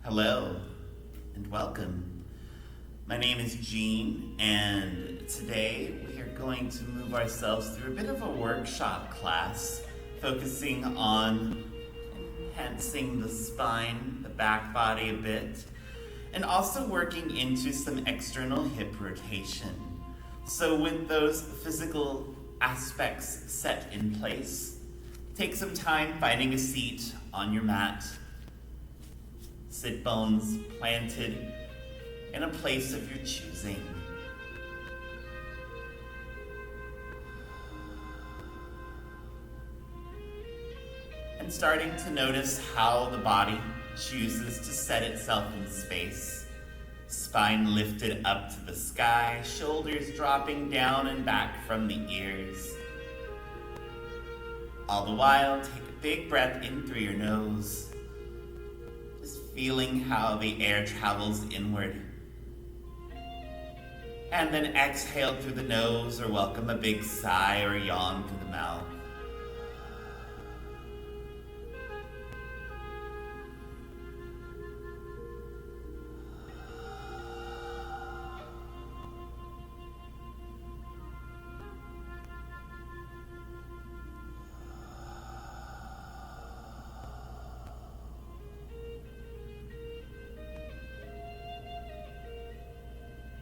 Hello and welcome. My name is Gene, and today we are going to move ourselves through a bit of a workshop class focusing on enhancing the spine, the back body a bit, and also working into some external hip rotation. So with those physical aspects set in place, take some time finding a seat on your mat. Sit bones planted in a place of your choosing. And starting to notice how the body chooses to set itself in space. Spine lifted up to the sky, shoulders dropping down and back from the ears. All the while, take a big breath in through your nose. Feeling how the air travels inward. And then exhale through the nose or welcome a big sigh or yawn through the mouth.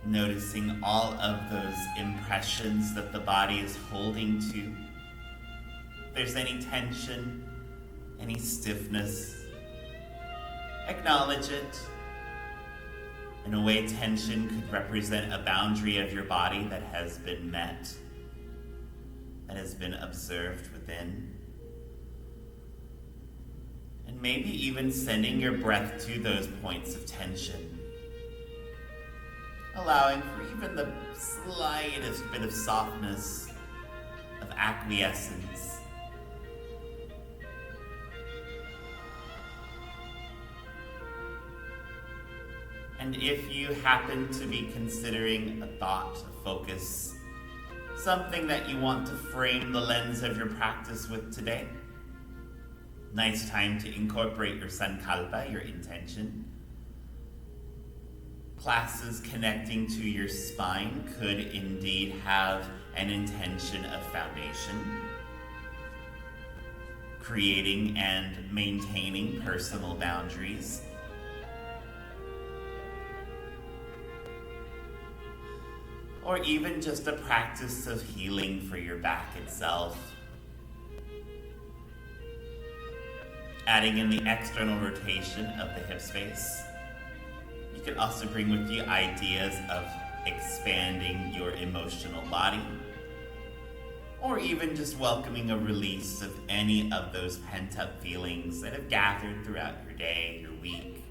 Noticing all of those impressions that the body is holding to. If there's any tension, any stiffness, acknowledge it. In a way, tension could represent a boundary of your body that has been met, that has been observed within. And maybe even sending your breath to those points of tension, allowing for even the slightest bit of softness, of acquiescence. And if you happen to be considering a thought, a focus, something that you want to frame the lens of your practice with today, nice time to incorporate your sankalpa, your intention. Classes connecting to your spine could indeed have an intention of foundation, creating and maintaining personal boundaries, or even just a practice of healing for your back itself. Adding in the external rotation of the hip space. You can also bring with you ideas of expanding your emotional body, or even just welcoming a release of any of those pent-up feelings that have gathered throughout your day, your week,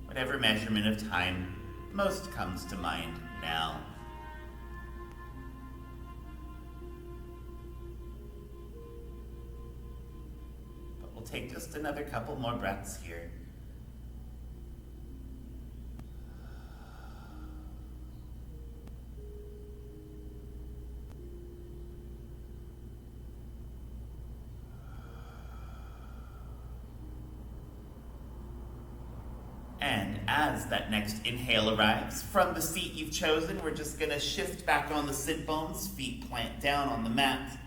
whatever measurement of time most comes to mind now. But we'll take just another couple more breaths here. And as that next inhale arrives, from the seat you've chosen, we're just gonna shift back on the sit bones, feet plant down on the mat,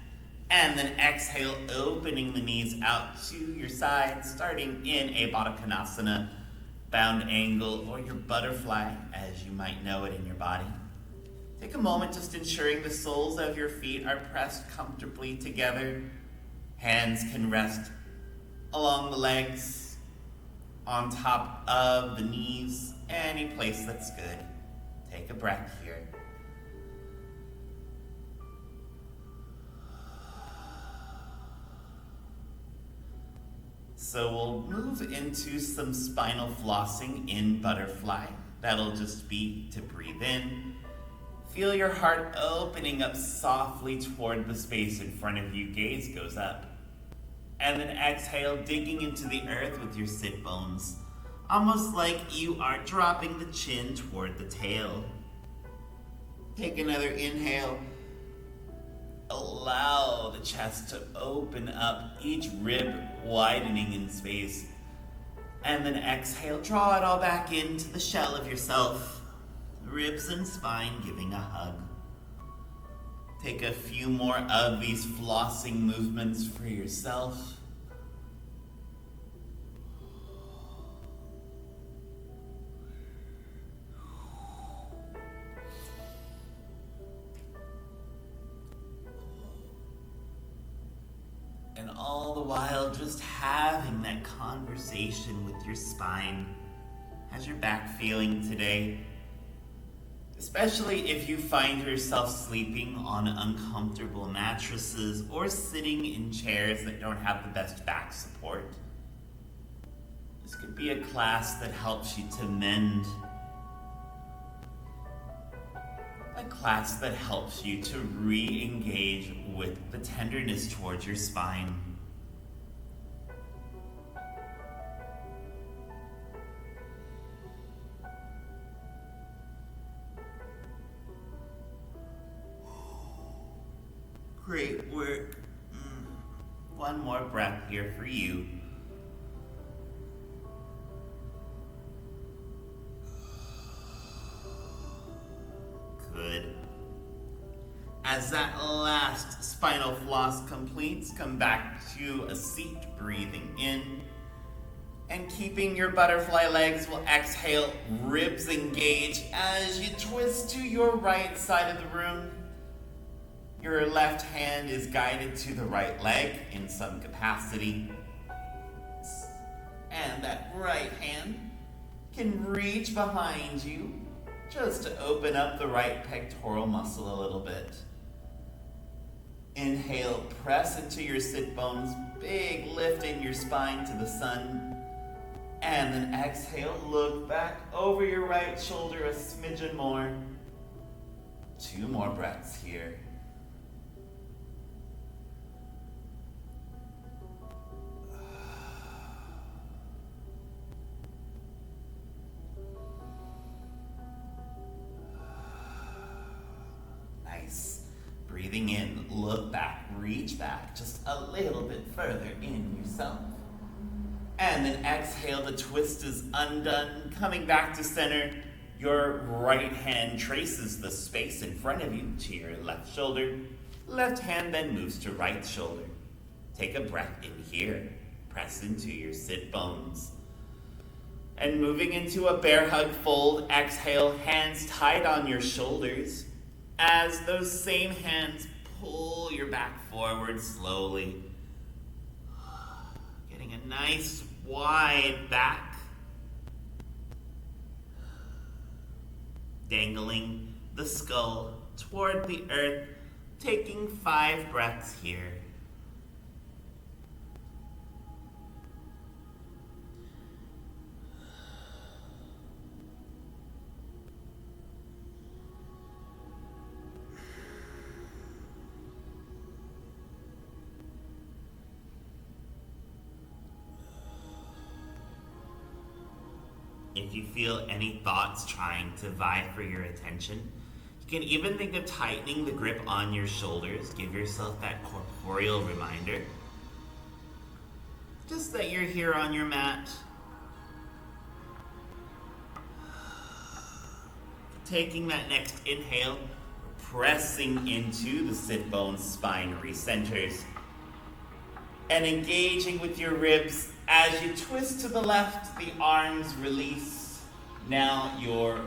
and then exhale, opening the knees out to your sides, starting in a Baddha Konasana, bound angle, or your butterfly, as you might know it in your body. Take a moment just ensuring the soles of your feet are pressed comfortably together. Hands can rest along the legs, on top of the knees, any place that's good. Take a breath here. So we'll move into some spinal flossing in butterfly. That'll just be to breathe in. Feel your heart opening up softly toward the space in front of you. Gaze goes up. And then exhale, digging into the earth with your sit bones, almost like you are dropping the chin toward the tail. Take another inhale. Allow the chest to open up, each rib widening in space. And then exhale, draw it all back into the shell of yourself. Ribs and spine giving a hug. Take a few more of these flossing movements for yourself. And all the while just having that conversation with your spine. How's your back feeling today? Especially if you find yourself sleeping on uncomfortable mattresses or sitting in chairs that don't have the best back support. This could be a class that helps you to mend. A class that helps you to re-engage with the tenderness towards your spine. Great work. One more breath here for you. Good. As that last spinal floss completes, come back to a seat, breathing in. And keeping your butterfly legs, will exhale, ribs engage as you twist to your right side of the room. Your left hand is guided to the right leg in some capacity. And that right hand can reach behind you just to open up the right pectoral muscle a little bit. Inhale, press into your sit bones, big lift in your spine to the sun. And then exhale, look back over your right shoulder a smidgen more. 2 more breaths here. Breathing in, look back, reach back just a little bit further in yourself. And then exhale, the twist is undone. Coming back to center, your right hand traces the space in front of you to your left shoulder. Left hand then moves to right shoulder. Take a breath in here. Press into your sit bones. And moving into a bear hug fold, exhale, hands tied on your shoulders. As those same hands pull your back forward slowly. Getting a nice wide back. Dangling the skull toward the earth. Taking 5 breaths here. If you feel any thoughts trying to vie for your attention, you can even think of tightening the grip on your shoulders. Give yourself that corporeal reminder. Just that you're here on your mat. Taking that next inhale, pressing into the sit bones, spine recenters. And engaging with your ribs as you twist to the left, the arms release. Now your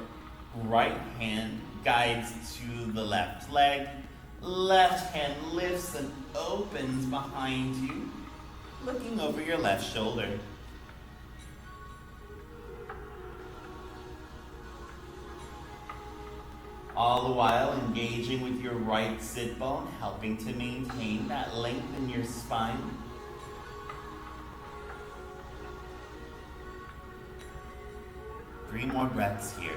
right hand guides to the left leg. Left hand lifts and opens behind you, looking over your left shoulder. All the while engaging with your right sit bone, helping to maintain that length in your spine. Three more breaths here.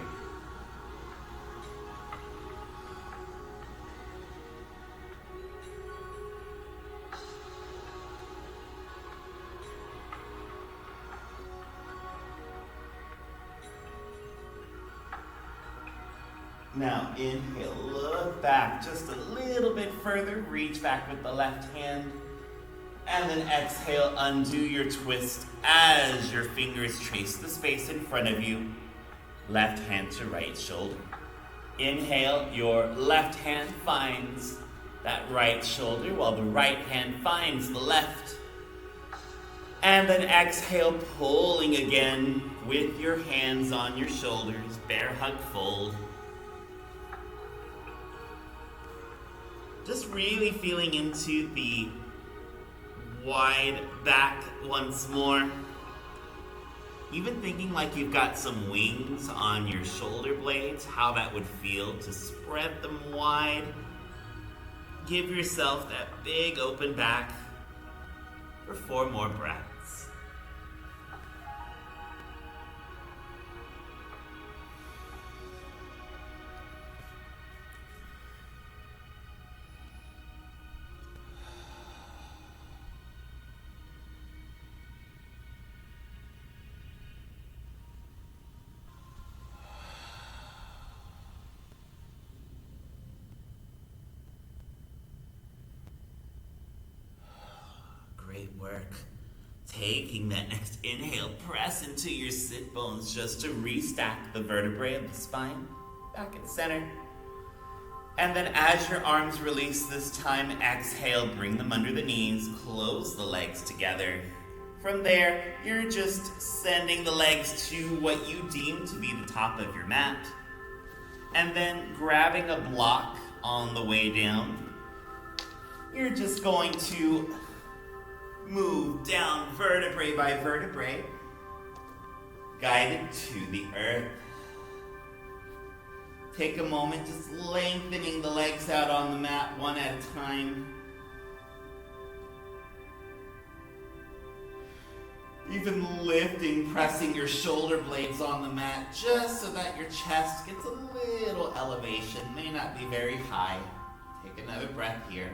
Now inhale, look back just a little bit further, reach back with the left hand. And then exhale, undo your twist as your fingers trace the space in front of you. Left hand to right shoulder. Inhale, your left hand finds that right shoulder while the right hand finds the left. And then exhale, pulling again with your hands on your shoulders, bear hug fold. Just really feeling into the wide back once more. Even thinking like you've got some wings on your shoulder blades, how that would feel to spread them wide. Give yourself that big open back for 4 more breaths. Great work. Taking that next inhale, press into your sit bones just to restack the vertebrae of the spine. Back in center. And then as your arms release this time, exhale, bring them under the knees, close the legs together. From there, you're just sending the legs to what you deem to be the top of your mat. And then grabbing a block on the way down, you're just going to move down vertebrae by vertebrae, guided to the earth. Take a moment just lengthening the legs out on the mat one at a time. Even lifting, pressing your shoulder blades on the mat just so that your chest gets a little elevation. May not be very high. Take another breath here.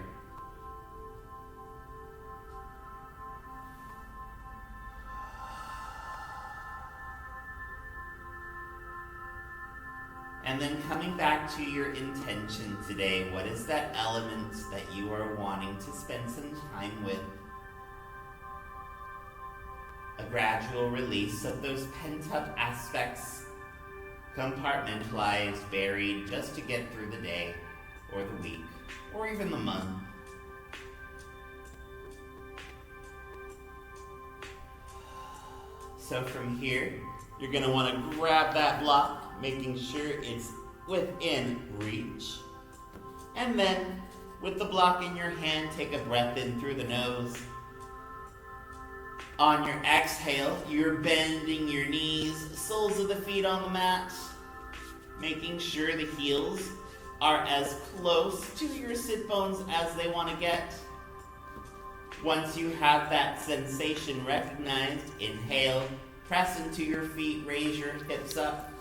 And then coming back to your intention today, what is that element that you are wanting to spend some time with? A gradual release of those pent-up aspects, compartmentalized, buried, just to get through the day, or the week, or even the month. So from here, you're going to want to grab that block, making sure it's within reach. And then, with the block in your hand, take a breath in through the nose. On your exhale, you're bending your knees, soles of the feet on the mat, making sure the heels are as close to your sit bones as they want to get. Once you have that sensation recognized, inhale, press into your feet, raise your hips up,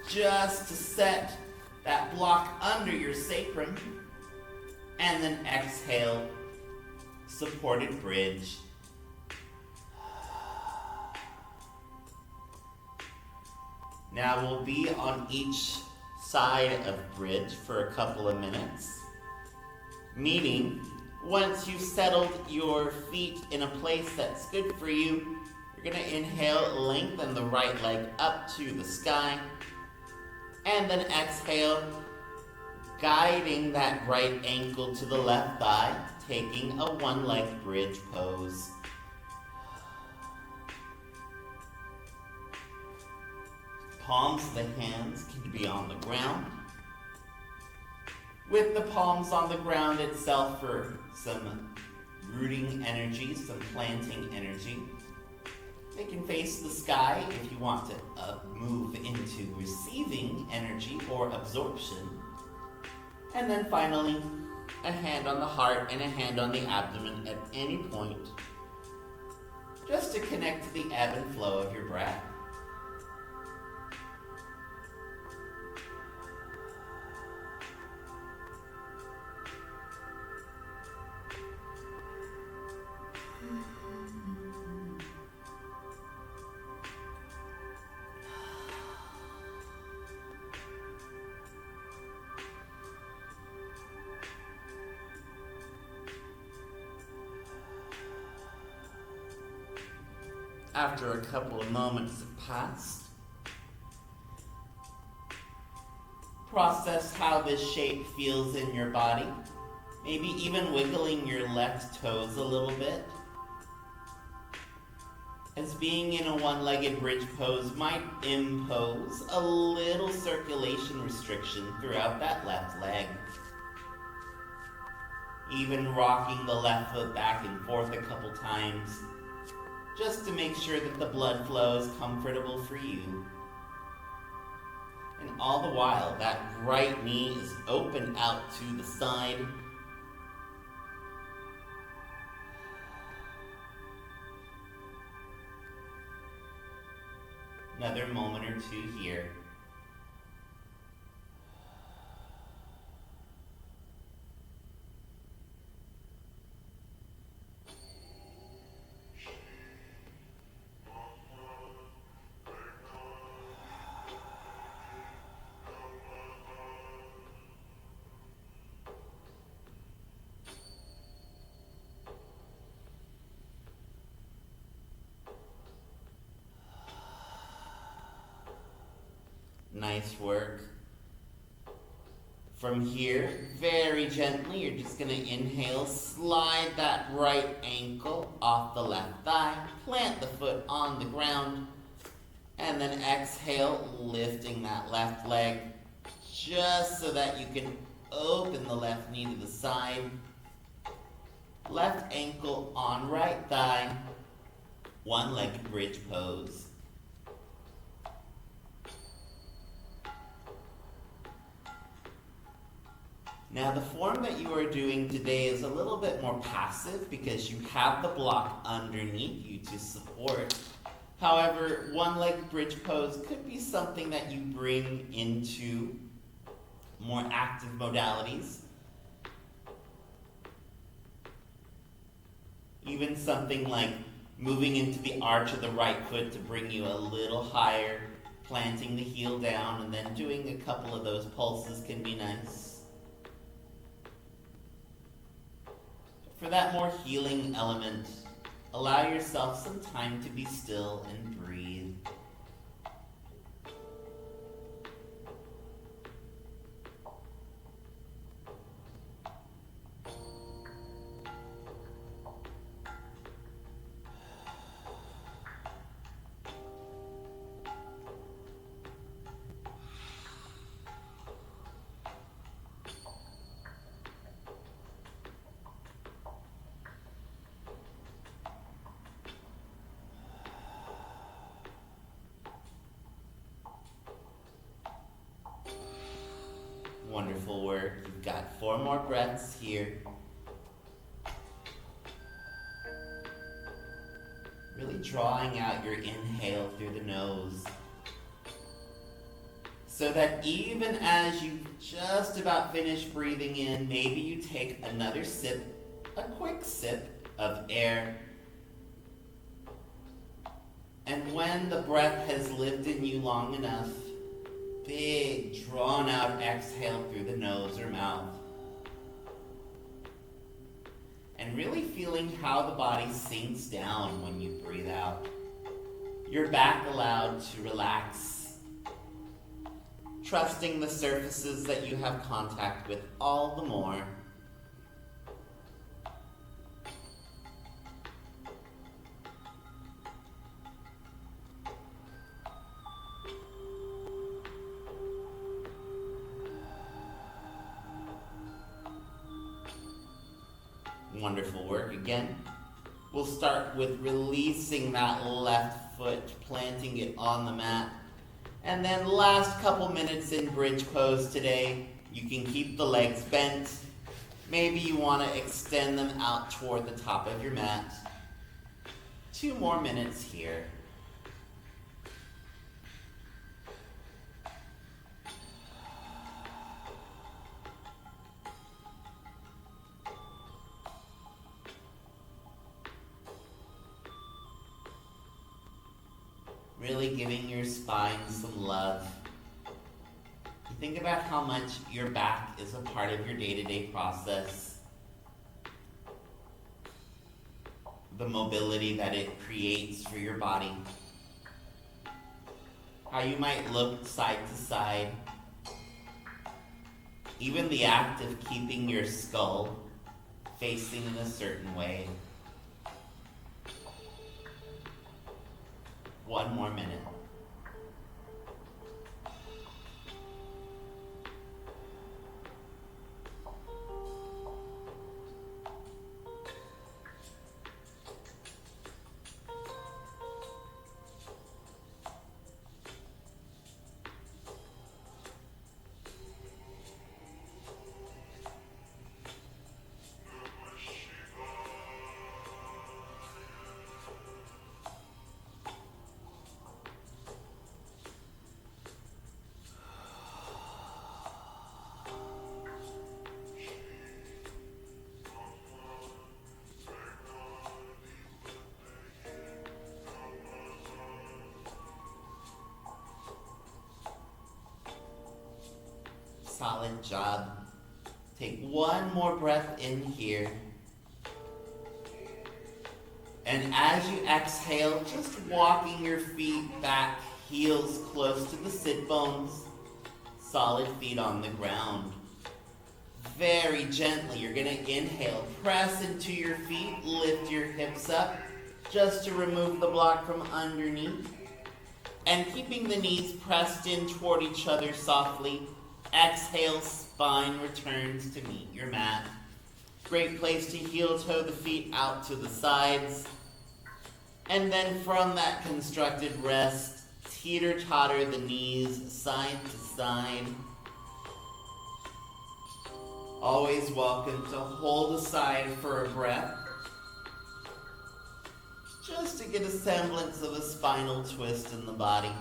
just to set that block under your sacrum. And then exhale, supported bridge. Now we'll be on each side of bridge for a couple of minutes. Meaning, once you've settled your feet in a place that's good for you, you're going to inhale, lengthen the right leg up to the sky. And then exhale, guiding that right ankle to the left thigh, taking a one-leg bridge pose. Palms of the hands can be on the ground. With the palms on the ground itself for some rooting energy, some planting energy. They can face the sky if you want to move into receiving energy or absorption. And then finally, a hand on the heart and a hand on the abdomen at any point, just to connect to the ebb and flow of your breath. after a couple of moments have passed. Process how this shape feels in your body. Maybe even wiggling your left toes a little bit. As being in a one-legged bridge pose might impose a little circulation restriction throughout that left leg. Even rocking the left foot back and forth a couple times, just to make sure that the blood flow is comfortable for you. And all the while, that right knee is open out to the side. Another moment or two here. Nice work. From here, very gently, you're just going to inhale, slide that right ankle off the left thigh, plant the foot on the ground, and then exhale, lifting that left leg just so that you can open the left knee to the side. Left ankle on right thigh, one-legged bridge pose. Now the form that you are doing today is a little bit more passive because you have the block underneath you to support. However, one-legged bridge pose could be something that you bring into more active modalities. Even something like moving into the arch of the right foot to bring you a little higher, planting the heel down, and then doing a couple of those pulses can be nice. For that more healing element, allow yourself some time to be still and breathe. Wonderful work. You've got 4 more breaths here. Really drawing out your inhale through the nose. So that even as you just about finish breathing in, maybe you take another sip, a quick sip of air. And when the breath has lived in you long enough, big, drawn out exhale through the nose or mouth. And really feeling how the body sinks down when you breathe out. Your back allowed to relax. Trusting the surfaces that you have contact with all the more. Wonderful work again. We'll start with releasing that left foot, planting it on the mat. And then last couple minutes in bridge pose today, you can keep the legs bent. Maybe you want to extend them out toward the top of your mat. 2 more minutes here. Really giving your spine some love. You think about how much your back is a part of your day-to-day process. The the mobility that it creates for your body. How you might look side to side. Even the act of keeping your skull facing in a certain way. 1 more minute. Solid job. Take 1 more breath in here. And as you exhale, just walking your feet back, heels close to the sit bones, solid feet on the ground. Very gently, you're going to inhale, press into your feet, lift your hips up, just to remove the block from underneath. And keeping the knees pressed in toward each other softly, exhale, spine returns to meet your mat. Great place to heel toe the feet out to the sides. And then from that constructed rest, teeter-totter the knees side to side. Always welcome to hold aside for a breath, just to get a semblance of a spinal twist in the body.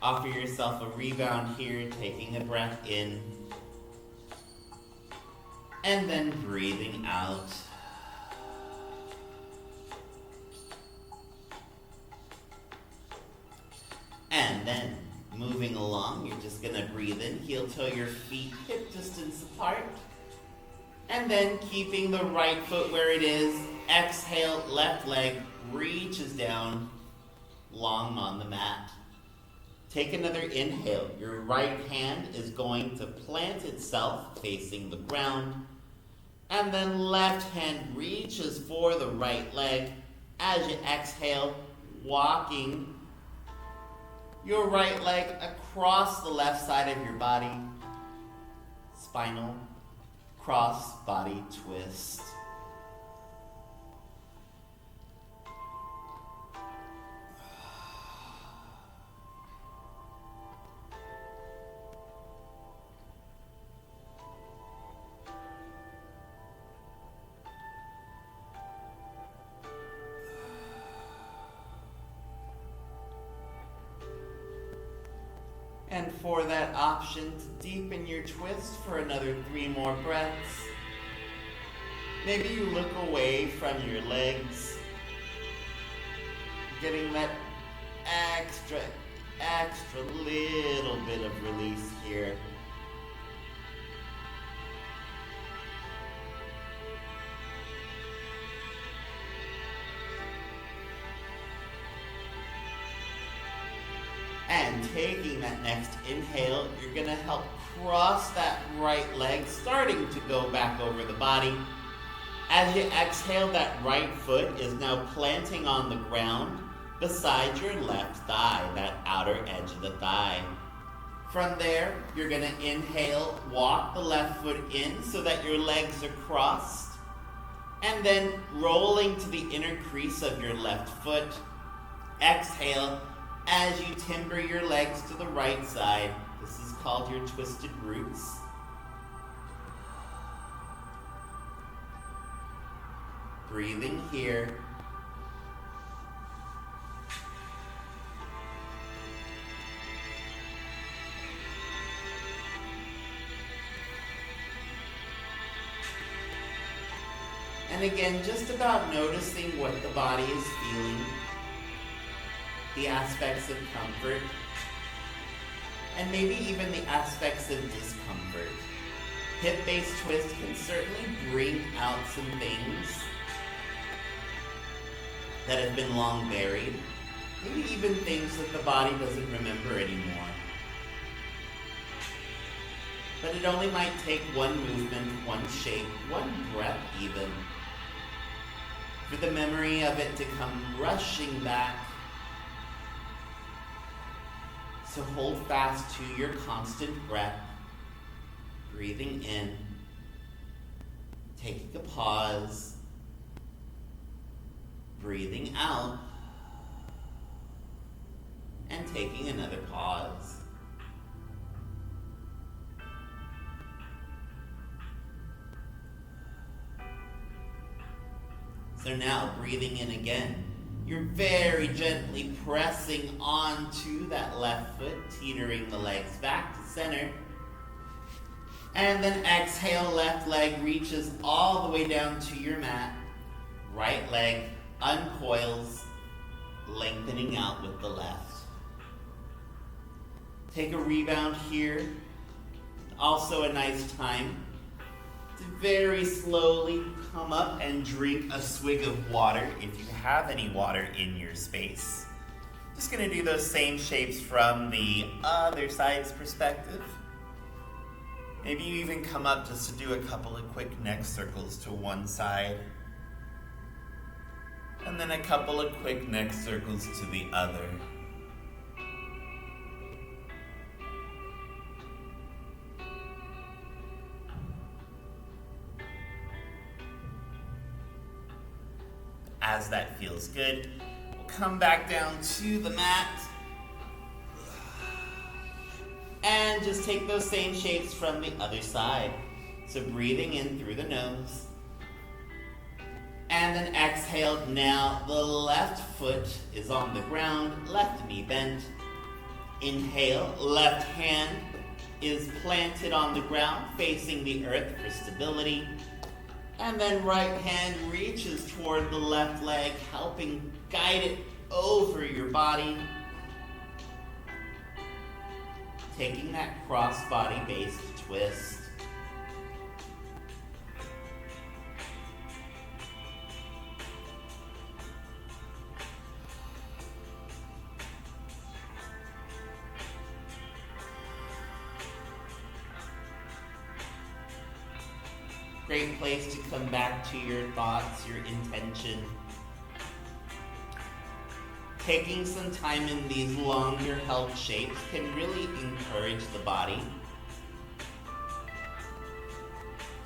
Offer yourself a rebound here, taking a breath in, and then breathing out. And then, moving along, you're just going to breathe in, heel toe your feet hip distance apart. And then, keeping the right foot where it is, exhale, left leg reaches down, long on the mat. Take another inhale. Your right hand is going to plant itself facing the ground. And then left hand reaches for the right leg. As you exhale, walking your right leg across the left side of your body. Spinal cross body twist. And for that option to deepen your twist for another 3 more breaths, maybe you look away from your legs, getting that extra little bit of release here. And taking that next inhale, you're going to help cross that right leg, starting to go back over the body. As you exhale, that right foot is now planting on the ground beside your left thigh, that outer edge of the thigh. From there, you're going to inhale, walk the left foot in so that your legs are crossed, and then rolling to the inner crease of your left foot. Exhale as you timber your legs to the right side. This is called your twisted roots. Breathing here. And again, just about noticing what the body is feeling. the aspects of comfort, and maybe even the aspects of discomfort. Hip-based twist can certainly bring out some things that have been long buried, maybe even things that the body doesn't remember anymore. But it only might take one movement, one shape, one breath even, for the memory of it to come rushing back. So hold fast to your constant breath, breathing in, taking a pause, breathing out, and taking another pause. So now, breathing in again, you're very gently pressing onto that left foot, teetering the legs back to center. And then exhale, left leg reaches all the way down to your mat. Right leg uncoils, lengthening out with the left. Take a rebound here. Also a nice time to very slowly come up and drink a swig of water if you have any water in your space. Just going to do those same shapes from the other side's perspective. Maybe you even come up just to do a couple of quick neck circles to one side. And then a couple of quick neck circles to the other. As that feels good, we'll come back down to the mat and just take those same shapes from the other side. So breathing in through the nose and then exhale. Now the left foot is on the ground, left knee bent. Inhale, left hand is planted on the ground facing the earth for stability. And then right hand reaches toward the left leg, helping guide it over your body. Taking that cross-body based twist. Great place to come back to your thoughts, your intention. Taking some time in these longer held shapes can really encourage the body.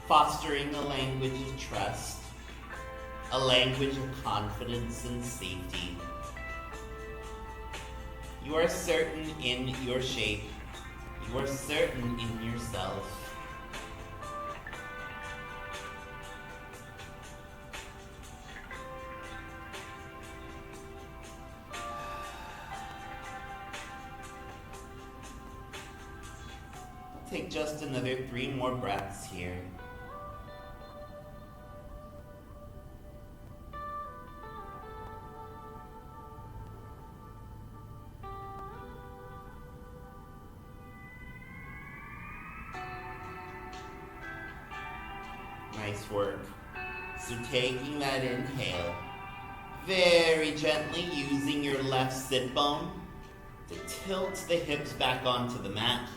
Fostering a language of trust, a language of confidence and safety. You are certain in your shape. You are certain in yourself. Take just another 3 more breaths here. Nice work. So taking that inhale, very gently using your left sit bone to tilt the hips back onto the mat.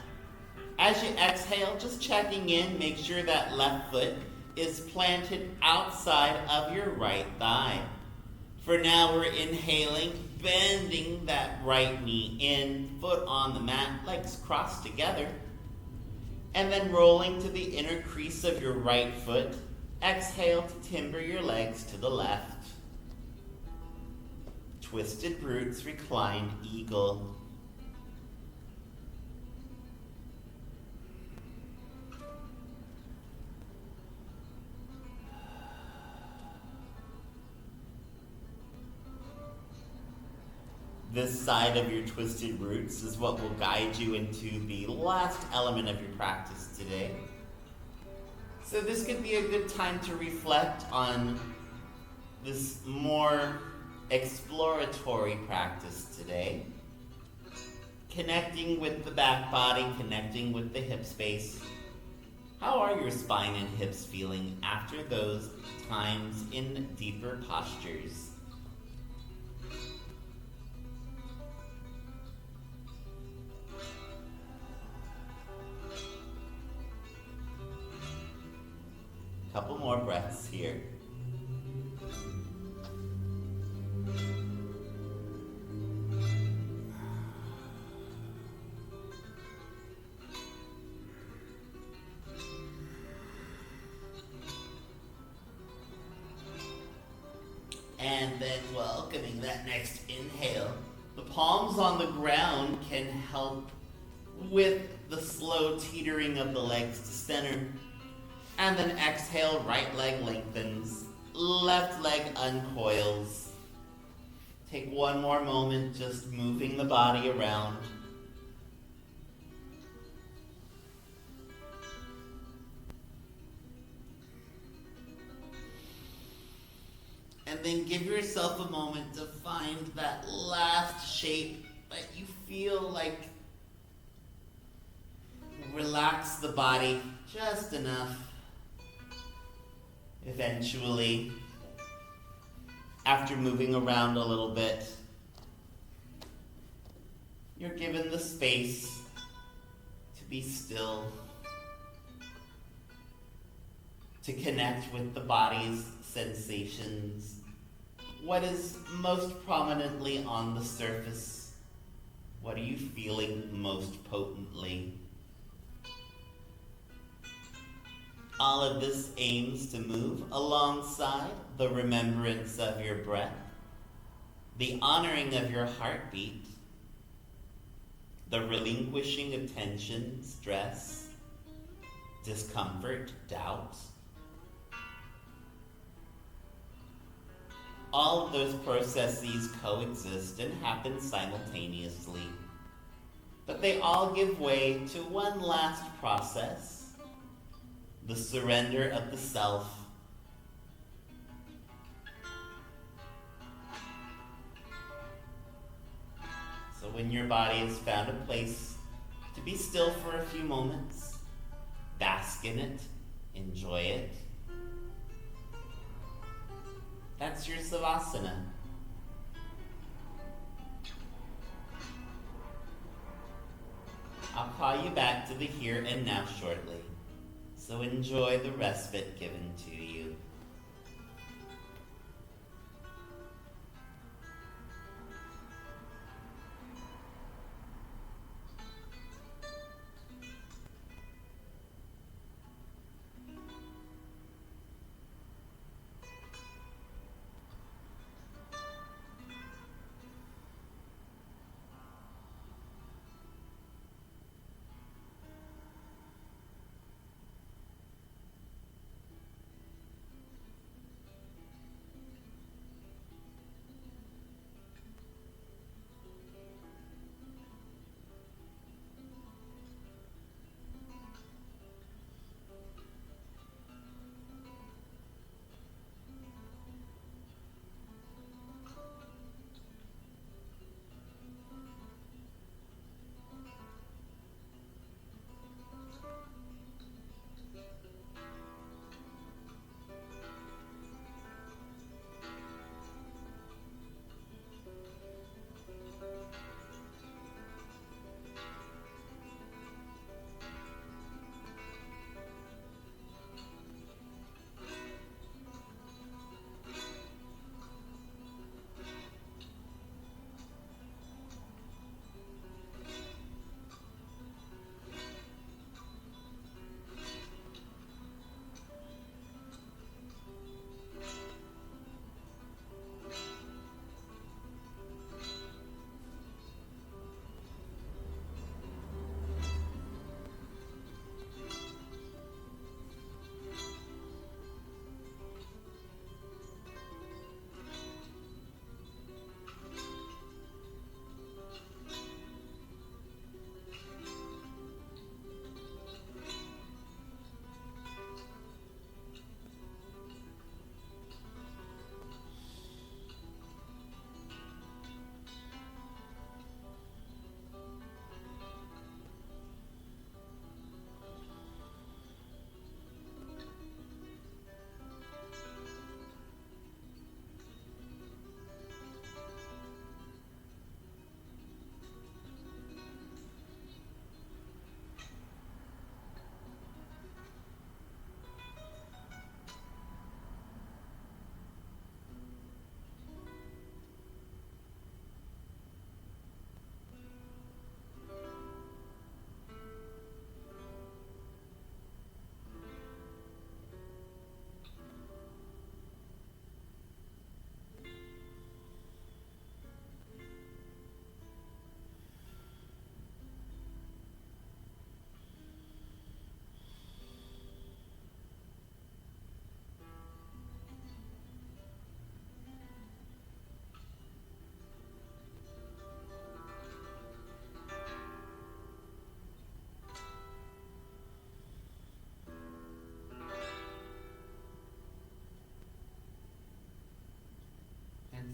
As you exhale, just checking in, make sure that left foot is planted outside of your right thigh. For now, we're inhaling, bending that right knee in, foot on the mat, legs crossed together. And then rolling to the inner crease of your right foot. Exhale to timber your legs to the left. Twisted roots, reclined eagle. This side of your twisted roots is what will guide you into the last element of your practice today. So this could be a good time to reflect on this more exploratory practice today. Connecting with the back body, connecting with the hip space. How are your spine and hips feeling after those times in deeper postures? Couple more breaths here. And then welcoming that next inhale. The palms on the ground can help with the slow teetering of the legs to center. And then exhale, right leg lengthens, left leg uncoils. Take one more moment just moving the body around. And then give yourself a moment to find that last shape that you feel like relax the body just enough. Eventually, after moving around a little bit, you're given the space to be still, to connect with the body's sensations. What is most prominently on the surface? What are you feeling most potently? All of this aims to move alongside the remembrance of your breath, the honoring of your heartbeat, the relinquishing of tension, stress, discomfort, doubt. All of those processes coexist and happen simultaneously, but they all give way to one last process: the surrender of the self. So when your body has found a place to be still for a few moments, bask in it, enjoy it. That's your Savasana. I'll call you back to the here and now shortly. So enjoy the respite given to you.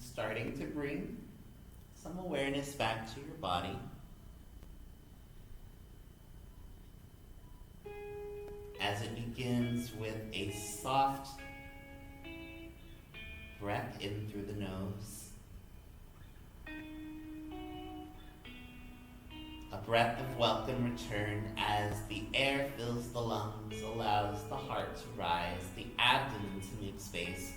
starting to bring some awareness back to your body. As it begins with a soft breath in through the nose. A breath of welcome return as the air fills the lungs, allows the heart to rise, the abdomen to make space.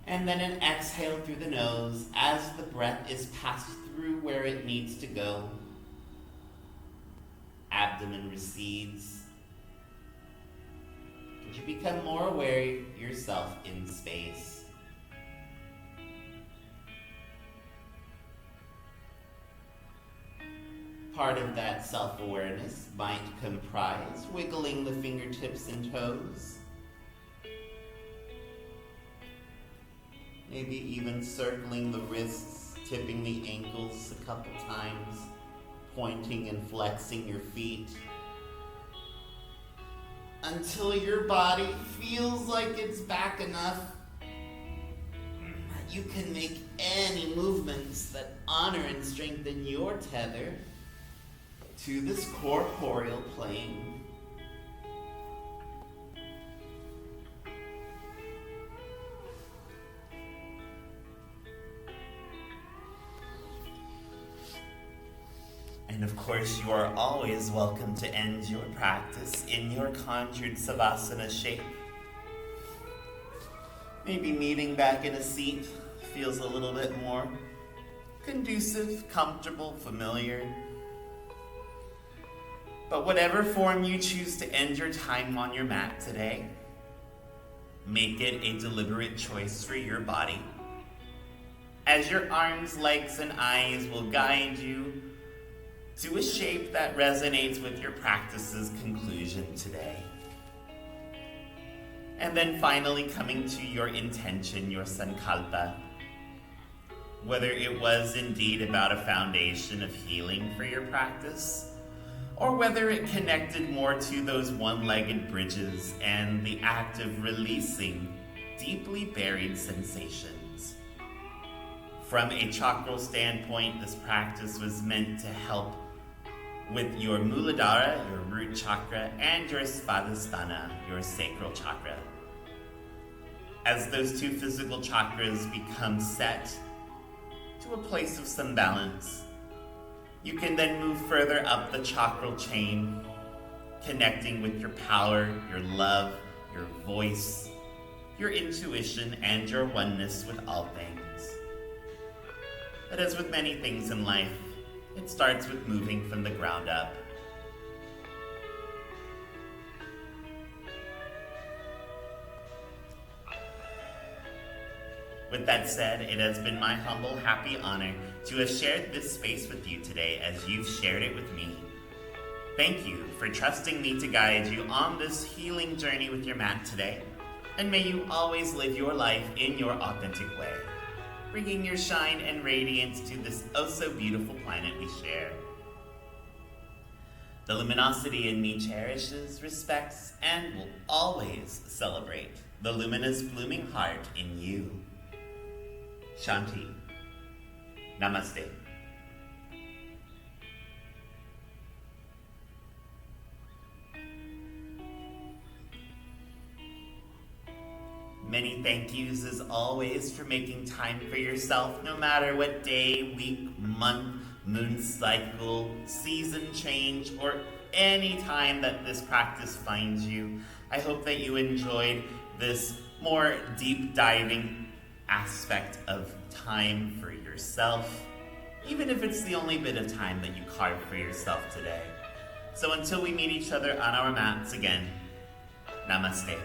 And then an exhale through the nose as the breath is passed through where it needs to go. Abdomen recedes. And you become more aware of yourself in space. Part of that self-awareness might comprise wiggling the fingertips and toes. Maybe even circling the wrists, tipping the ankles a couple times, pointing and flexing your feet. Until your body feels like it's back enough, you can make any movements that honor and strengthen your tether to this corporeal plane. And of course, you are always welcome to end your practice in your conjured Savasana shape. Maybe meeting back in a seat feels a little bit more conducive, comfortable, familiar. But whatever form you choose to end your time on your mat today, make it a deliberate choice for your body, as your arms, legs, and eyes will guide you to a shape that resonates with your practice's conclusion today. And then finally coming to your intention, your sankalpa, whether it was indeed about a foundation of healing for your practice, or whether it connected more to those one-legged bridges and the act of releasing deeply buried sensations. From a chakral standpoint, this practice was meant to help with your Muladhara, your root chakra, and your Svadhisthana, your sacral chakra. As those two physical chakras become set to a place of some balance, you can then move further up the chakral chain, connecting with your power, your love, your voice, your intuition, and your oneness with all things. But as with many things in life, it starts with moving from the ground up. With that said, it has been my humble, happy honor to have shared this space with you today as you've shared it with me. Thank you for trusting me to guide you on this healing journey with your mat today, and may you always live your life in your authentic way, bringing your shine and radiance to this oh-so-beautiful planet we share. The luminosity in me cherishes, respects, and will always celebrate the luminous blooming heart in you. Shanti. Namaste. Many thank yous as always for making time for yourself, no matter what day, week, month, moon cycle, season change, or any time that this practice finds you. I hope that you enjoyed this more deep diving aspect of time for yourself, even if it's the only bit of time that you carve for yourself today. So until we meet each other on our mats again, namaste.